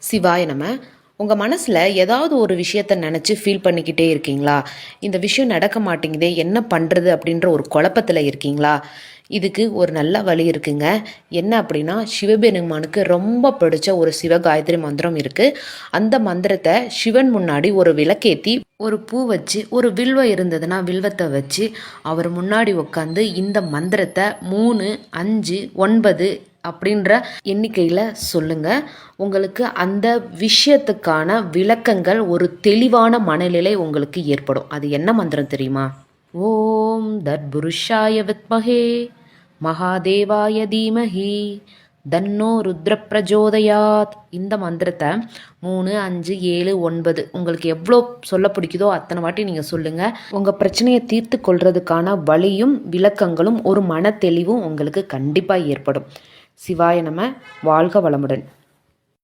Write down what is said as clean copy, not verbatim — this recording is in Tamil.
சிவாய நம. உங்கள் மனசில் ஏதாவது ஒரு விஷயத்த நினச்சி ஃபீல் பண்ணிக்கிட்டே இருக்கீங்களா? இந்த விஷயம் நடக்க மாட்டேங்குதே, என்ன பண்ணுறது அப்படின்ற ஒரு குழப்பத்தில் இருக்கீங்களா? இதுக்கு ஒரு நல்ல வழி இருக்குங்க. என்ன அப்படின்னா, சிவபெருமானுக்கு ரொம்ப பிடிச்ச ஒரு சிவகாயத்ரி மந்திரம் இருக்குது. அந்த மந்திரத்தை சிவன் முன்னாடி ஒரு விளக்கேற்றி ஒரு பூ வச்சு, ஒரு வில்வம் இருந்ததுன்னா வில்வத்தை வச்சு அவர் முன்னாடி உட்காந்து இந்த மந்திரத்தை 3, 5, 9 அப்படின்ற எண்ணிக்கையில் சொல்லுங்க. உங்களுக்கு அந்த விஷயத்துக்கான விளக்கங்கள், ஒரு தெளிவான மனநிலை உங்களுக்கு ஏற்படும். அது என்ன மந்திரம் தெரியுமா? ஓம் தத்புருஷாய வித்மஹே மகாதேவாய தீமஹி தன்னோ ருத்ர பிரஜோதயாத். இந்த மந்திரத்தை 3, 5, 7, 9 உங்களுக்கு எவ்வளோ சொல்ல பிடிக்குதோ அத்தனை வாட்டி நீங்கள் சொல்லுங்கள். உங்கள் பிரச்சனையை தீர்த்து கொள்றதுக்கான வழியும் விளக்கங்களும் ஒரு மன தெளிவும் உங்களுக்கு கண்டிப்பாக ஏற்படும். சிவாய நம. வாழ்க வளமுடன்.